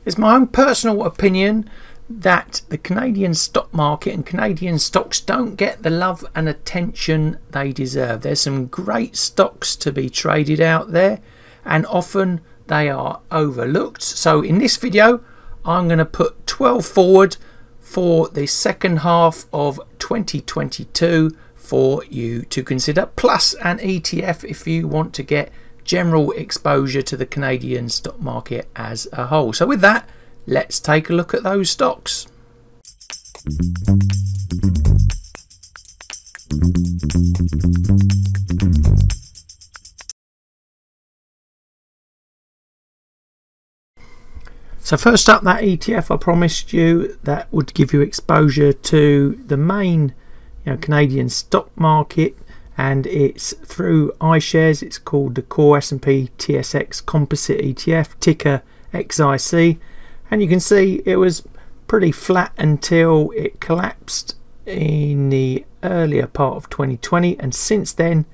It's my own personal opinion that the Canadian stock market and Canadian stocks don't get the love and attention they deserve. There's some great stocks to be traded out there, and often they are overlooked. So in this video I'm going to put 12 forward for the second half of 2022 for you to consider, plus an ETF if you want to get general exposure to the Canadian stock market as a whole. So with that, let's take a look at those stocks. So first up, that ETF I promised you that would give you exposure to the main Canadian stock market, and it's through iShares. It's called the Core S&P TSX Composite ETF, ticker XIC, and you can see it was pretty flat until it collapsed in the earlier part of 2020, and since then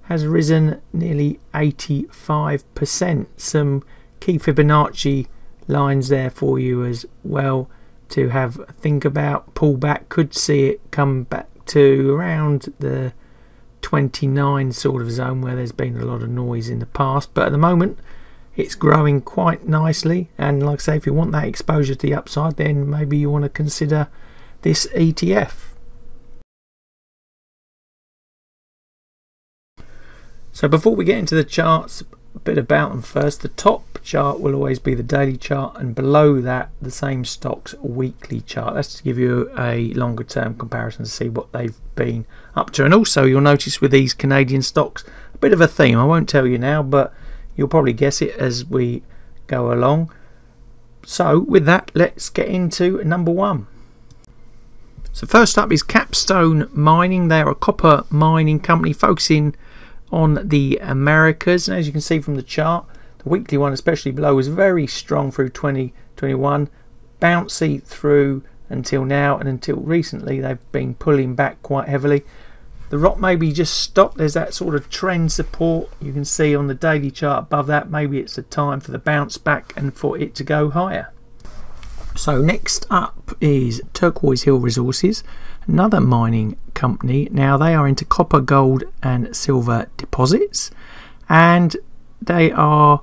has risen nearly 85%. Some key Fibonacci lines there for you as well to have a think about. Pullback, could see it come back to around the 29 sort of zone where there's been a lot of noise in the past, but at the moment it's growing quite nicely. And like I say, if you want that exposure to the upside, then maybe you want to consider this ETF. So before we get into the charts, a bit about them first. The top chart will always be the daily chart, and below that the same stock's weekly chart. That's to give you a longer term comparison to see what they've been up to. And also you'll notice with these Canadian stocks a bit of a theme. I won't tell you now, but you'll probably guess it as we go along. So with that, let's get into number one. So first up is Capstone Mining. They're a copper mining company focusing on the Americas, and as you can see from the chart, the weekly one especially below was very strong through 2021, bouncy through until now, and until recently they've been pulling back quite heavily. The rock maybe just stopped. There's that sort of trend support you can see on the daily chart above that. Maybe it's the time for the bounce back and for it to go higher. So next up is Turquoise Hill Resources, another mining company. Now they are into copper, gold and silver deposits, and they are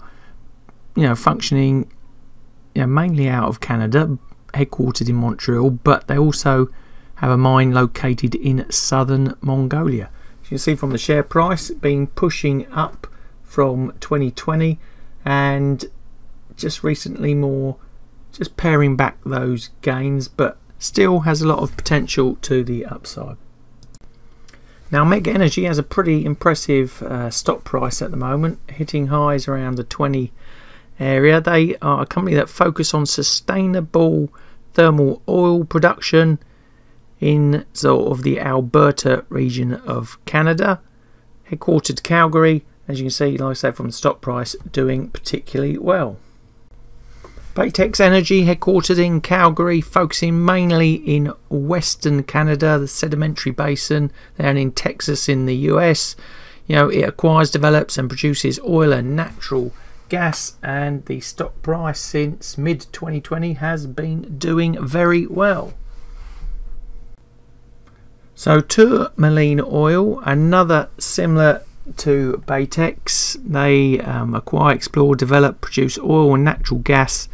functioning mainly out of Canada, headquartered in Montreal, but they also have a mine located in southern Mongolia. As you can see from the share price, been pushing up from 2020 and just recently more just paring back those gains, but still has a lot of potential to the upside. Now Mega Energy has a pretty impressive stock price at the moment, hitting highs around the 20 area. They are a company that focus on sustainable thermal oil production in sort of the Alberta region of Canada, headquartered Calgary. As you can see, like I said, from the stock price, doing particularly well. Baytex Energy, headquartered in Calgary, focusing mainly in Western Canada, the Sedimentary Basin, and in Texas in the US. It acquires, develops and produces oil and natural gas, and the stock price since mid 2020 has been doing very well. So Tourmaline Oil, another similar to Baytex. They acquire, explore, develop, produce oil and natural gas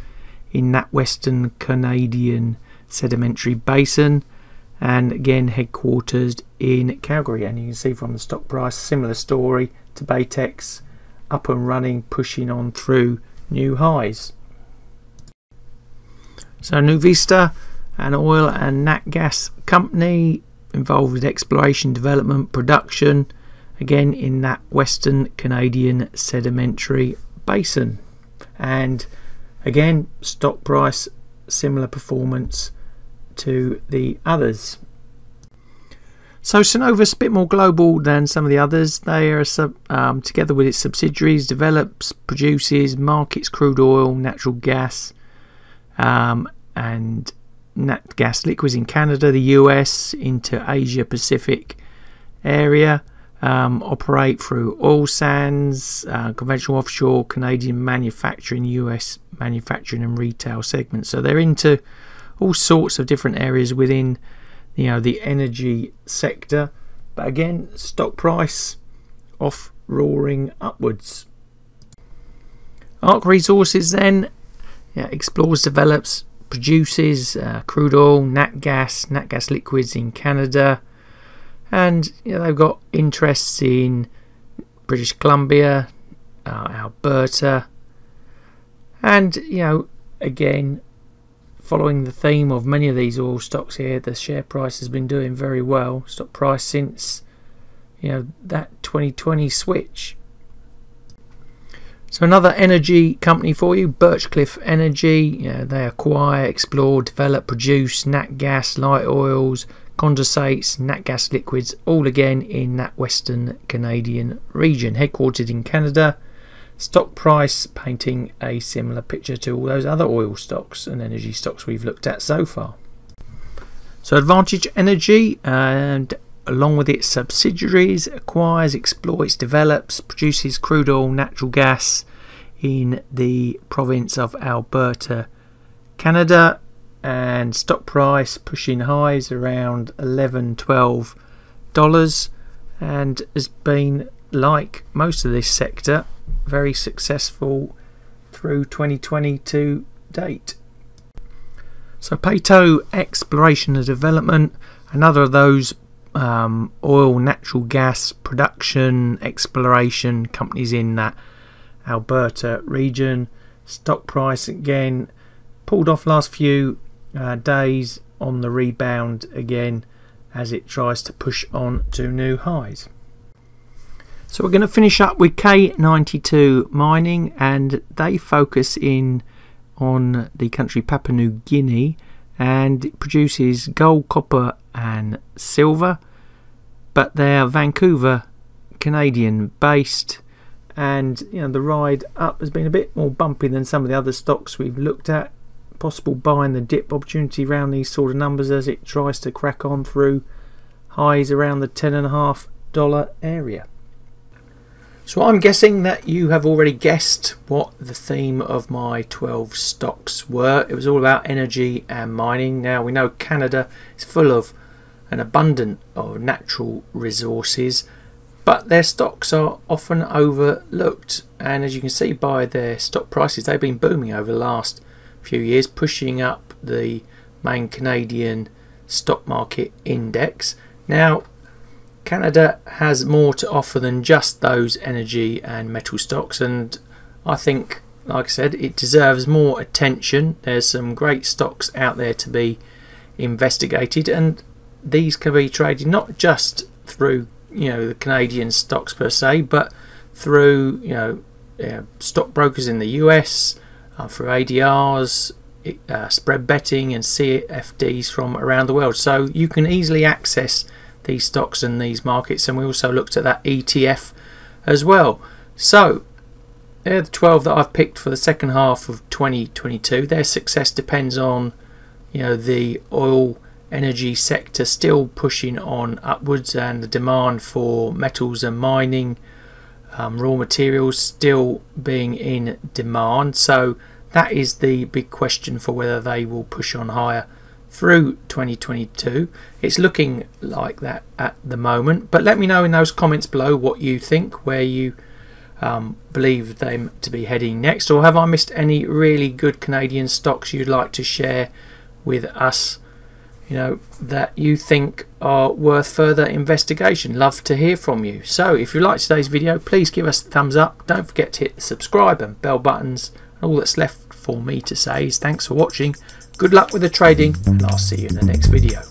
in that Western Canadian Sedimentary Basin, and again headquartered in Calgary. And you can see from the stock price, similar story to Baytex, up and running, pushing on through new highs. So NuVista, an oil and nat gas company involved with exploration, development, production, again in that Western Canadian Sedimentary Basin, and again stock price similar performance to the others. So Cenovus, a bit more global than some of the others. They are together with its subsidiaries, develops, produces, markets crude oil, natural gas and nat gas liquids in Canada, the US, into Asia Pacific area. operate through oil sands, conventional offshore, Canadian manufacturing, US manufacturing and retail segments. So they're into all sorts of different areas within, you know, the energy sector. But again, stock price off roaring upwards. ARC Resources then, yeah, explores, develops, produces crude oil, nat gas liquids in Canada, and you know, they've got interests in British Columbia, Alberta, and you know, again, following the theme of many of these oil stocks here, the share price has been doing very well. Stock price since, you know, that 2020 switch. So another energy company for you, Birchcliff Energy. You know, they acquire, explore, develop, produce nat gas, light oils, condensates, nat gas liquids, all again in that Western Canadian region, headquartered in Canada. Stock price painting a similar picture to all those other oil stocks and energy stocks we've looked at so far. So Advantage Energy, and along with its subsidiaries, acquires, exploits, develops, produces crude oil, natural gas in the province of Alberta, Canada, and stock price pushing highs around $11–12, and has been, like most of this sector, very successful through 2020 to date. So Peyto Exploration and Development, another of those oil, natural gas production, exploration companies in that Alberta region. Stock price again pulled off last few days on the rebound again as it tries to push on to new highs. So we're going to finish up with K92 Mining, and they focus in on the country Papua New Guinea, and it produces gold, copper and silver, but they're Vancouver Canadian based, and you know, the ride up has been a bit more bumpy than some of the other stocks we've looked at. Possible buying the dip opportunity around these sort of numbers as it tries to crack on through highs around the $10.50 area. So I'm guessing that you have already guessed what the theme of my 12 stocks were. It was all about energy and mining. Now we know Canada is full of an abundance of natural resources, but their stocks are often overlooked, and as you can see by their stock prices, they've been booming over the last few years, pushing up the main Canadian stock market index. Now Canada has more to offer than just those energy and metal stocks, and I think, like I said, it deserves more attention. There's some great stocks out there to be investigated, and these can be traded not just through, you know, the Canadian stocks per se, but through, you know, stockbrokers in the US, through ADRs, spread betting and CFDs from around the world. So you can easily access these stocks and these markets, and we also looked at that ETF as well. So they're the 12 that I've picked for the second half of 2022. Their success depends on, you know, the oil energy sector still pushing on upwards, and the demand for metals and mining raw materials still being in demand. So that is the big question for whether they will push on higher through 2022. It's looking like that at the moment, but let me know in those comments below what you think, where you believe them to be heading next, or have I missed any really good Canadian stocks you'd like to share with us, you know, that you think are worth further investigation. Love to hear from you. So if you liked today's video, please give us a thumbs up. Don't forget to hit the subscribe and bell buttons. All that's left for me to say is thanks for watching. Good luck with the trading, and I'll see you in the next video.